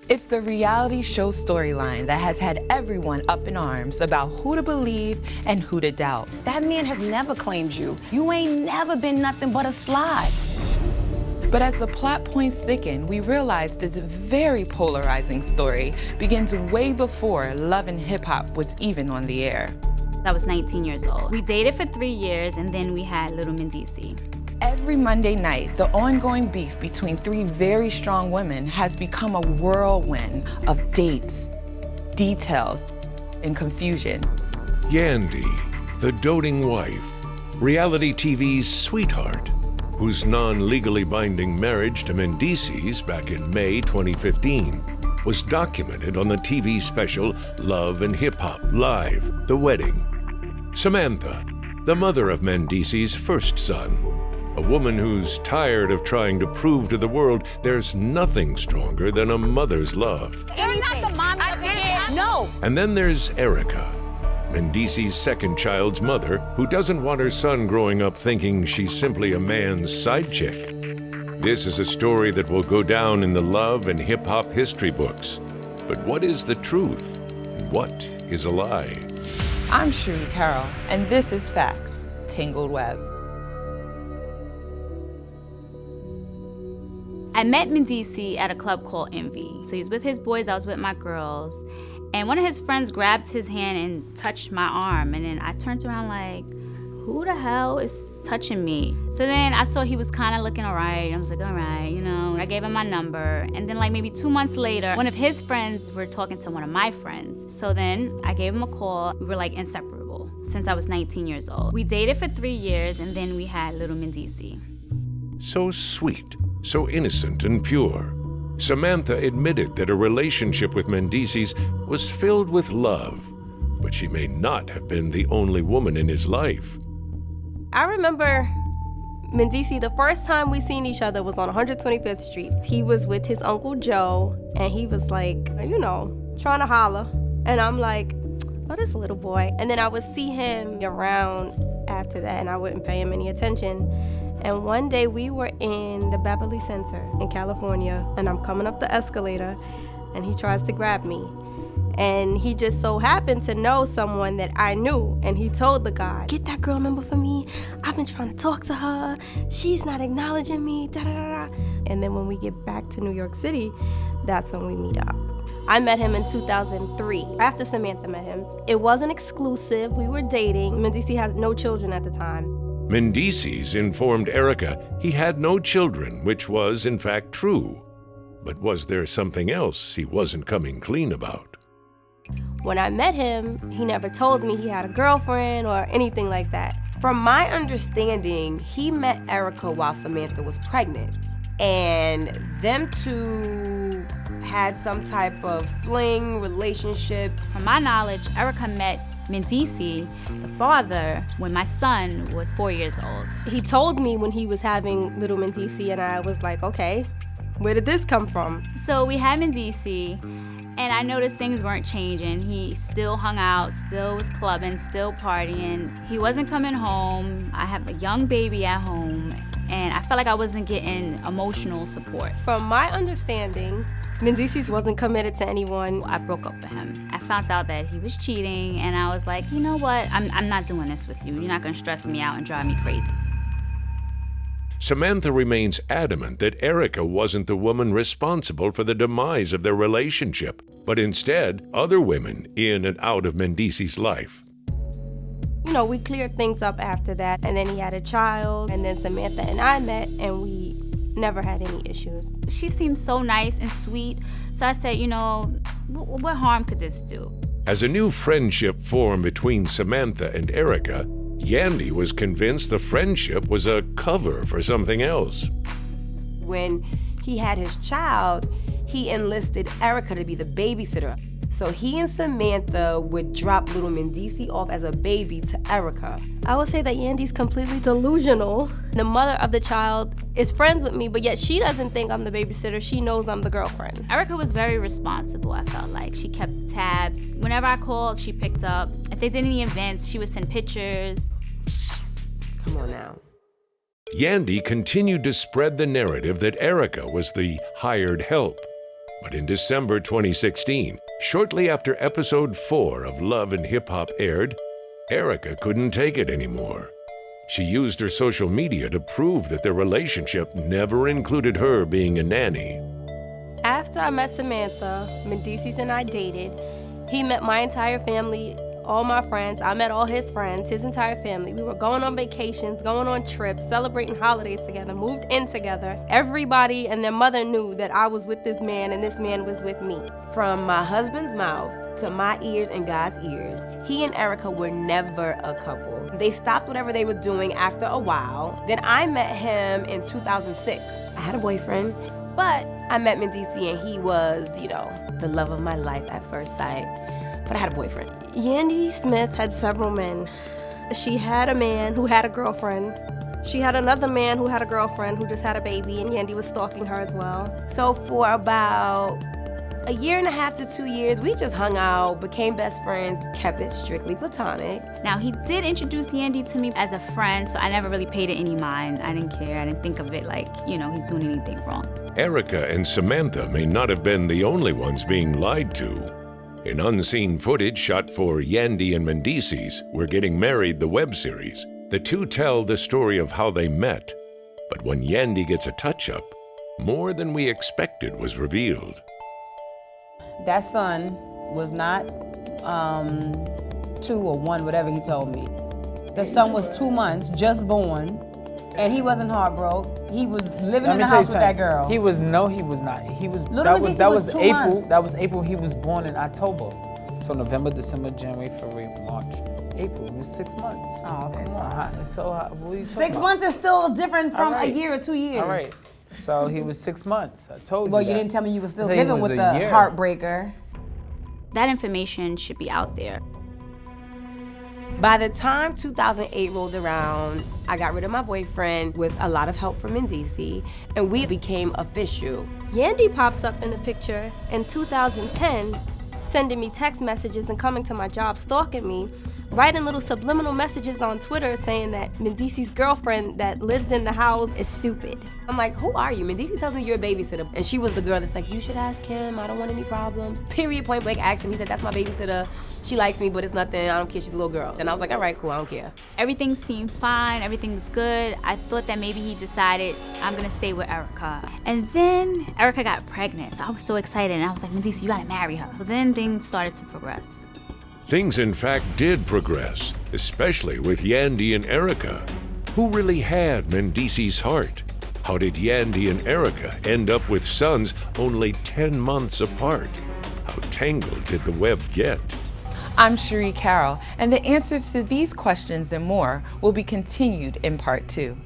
It's the reality show storyline that has had everyone up in arms about who to believe and who to doubt. That man has never claimed you. You ain't never been nothing but a slide. But as the plot points thicken, we realize this very polarizing story begins way before Love and Hip Hop was even on the air. I was 19 years old. We dated for 3 years, and then we had little Mindy C. Every Monday night, the ongoing beef between three very strong women has become a whirlwind of dates, details, and confusion. Yandy, the doting wife, reality TV's sweetheart, whose non-legally binding marriage to Mendeecees back in May 2015 was documented on the TV special Love and Hip Hop Live, The Wedding. Samantha, the mother of Mendeecees' first son, a woman who's tired of trying to prove to the world there's nothing stronger than a mother's love. You're not the mommy of the kid. No. And then there's Erica, Mendeecees' second child's mother, who doesn't want her son growing up thinking she's simply a man's side chick. This is a story that will go down in the love and hip-hop history books. But what is the truth? And what is a lie? I'm Sheree Carroll, and this is Facts, Tangled Web. I met Mindy C at a club called Envy. So he was with his boys, I was with my girls. And one of his friends grabbed his hand and touched my arm. And then I turned around like, who the hell is touching me? So then I saw he was kind of looking all right. I was like, all right, you know. I gave him my number. And then like maybe 2 months later, one of his friends were talking to one of my friends. So then I gave him a call. We were like inseparable since I was 19 years old. We dated for 3 years, and then we had little Mindy C. So sweet, so innocent and pure. Samantha admitted that a relationship with Mendeecees was filled with love, but she may not have been the only woman in his life. I remember Mindy C, the first time we seen each other was on 125th Street. He was with his Uncle Joe, and he was like, you know, trying to holler. And I'm like, oh, this little boy. And then I would see him around after that, and I wouldn't pay him any attention. And one day we were in the Beverly Center in California, and I'm coming up the escalator, and he tries to grab me. And he just so happened to know someone that I knew, and he told the guy, get that girl number for me. I've been trying to talk to her. She's not acknowledging me, da-da-da-da. And then when we get back to New York City, that's when we meet up. I met him in 2003, after Samantha met him. It wasn't exclusive, we were dating. Mindy C has no children at the time. Mendeecees informed Erica he had no children, which was in fact true. But was there something else he wasn't coming clean about? When I met him, he never told me he had a girlfriend or anything like that. From my understanding, he met Erica while Samantha was pregnant. And them two had some type of fling relationship. From my knowledge, Erica met Mindy C, the father, when my son was 4 years old. He told me when he was having little Mindy C, and I was like, okay, where did this come from? So we had Mindy C, and I noticed things weren't changing. He still hung out, still was clubbing, still partying. He wasn't coming home. I have a young baby at home, and I felt like I wasn't getting emotional support. From my understanding, Mendeecees wasn't committed to anyone. I broke up with him. I found out that he was cheating, and I was like, you know what? I'm not doing this with you. You're not gonna stress me out and drive me crazy. Samantha remains adamant that Erica wasn't the woman responsible for the demise of their relationship, but instead other women in and out of Mendeecees' life. You know, we cleared things up after that, and then he had a child, and then Samantha and I met, and we never had any issues. She seemed so nice and sweet, so I said, you know, what harm could this do? As a new friendship formed between Samantha and Erica, Yandy was convinced the friendship was a cover for something else. When he had his child, he enlisted Erica to be the babysitter. So he and Samantha would drop little Mindy C off as a baby to Erica. I would say that Yandy's completely delusional. The mother of the child is friends with me, but yet she doesn't think I'm the babysitter. She knows I'm the girlfriend. Erica was very responsible, I felt like. She kept tabs. Whenever I called, she picked up. If they did any events, she would send pictures. Come on now. Yandy continued to spread the narrative that Erica was the hired help. But in December 2016, shortly after episode 4 of Love and Hip Hop aired, Erica couldn't take it anymore. She used her social media to prove that their relationship never included her being a nanny. After I met Samantha, Mendeecees and I dated. He met my entire family, all my friends. I met all his friends, his entire family. We were going on vacations, going on trips, celebrating holidays together, moved in together. Everybody and their mother knew that I was with this man and this man was with me. From my husband's mouth to my ears and God's ears, he and Erica were never a couple. They stopped whatever they were doing after a while. Then I met him in 2006. I had a boyfriend, but I met Mindy C and he was, the love of my life at first sight. But I had a boyfriend. Yandy Smith had several men. She had a man who had a girlfriend. She had another man who had a girlfriend who just had a baby, and Yandy was stalking her as well. So for about a year and a half to 2 years, we just hung out, became best friends, kept it strictly platonic. Now, he did introduce Yandy to me as a friend, so I never really paid it any mind. I didn't care. I didn't think of it like, he's doing anything wrong. Erica and Samantha may not have been the only ones being lied to. In unseen footage shot for Yandy and Mendeecees, We're Getting Married, the web series, the two tell the story of how they met. But when Yandy gets a touch-up, more than we expected was revealed. That son was not 2 or 1, whatever he told me. The son was 2 months, just born, and he wasn't heartbroken. He was living in the house with that girl. He was not. He was. Little That was 2 April. months. That was April. He was born in October. So November, December, January, February, March, April. It was 6 months. Oh, okay. What are you talking 6 about? months is still different from All right. a year or 2 years. All right. So he was 6 months. I told you. Well, you that. didn't tell me you were still I said he living was with a the year. heartbreaker. That information should be out there. By the time 2008 rolled around, I got rid of my boyfriend with a lot of help from Mindy C, and we became official. Yandy pops up in the picture in 2010, sending me text messages and coming to my job stalking me, writing little subliminal messages on Twitter saying that Mendeecees' girlfriend that lives in the house is stupid. I'm like, who are you? Mindy C tells me you're a babysitter. And she was the girl that's like, you should ask him. I don't want any problems. Period, point blank, asked him. He said, that's my babysitter. She likes me, but it's nothing. I don't care. She's a little girl. And I was like, all right, cool. I don't care. Everything seemed fine. Everything was good. I thought that maybe he decided, I'm going to stay with Erica. And then Erica got pregnant. So I was so excited. And I was like, Mendeecees, you got to marry her. But then things started to progress. Things, in fact, did progress, especially with Yandy and Erica. Who really had Mendeecees' heart? How did Yandy and Erica end up with sons only 10 months apart? How tangled did the web get? I'm Cherie Carroll, and the answers to these questions and more will be continued in part 2.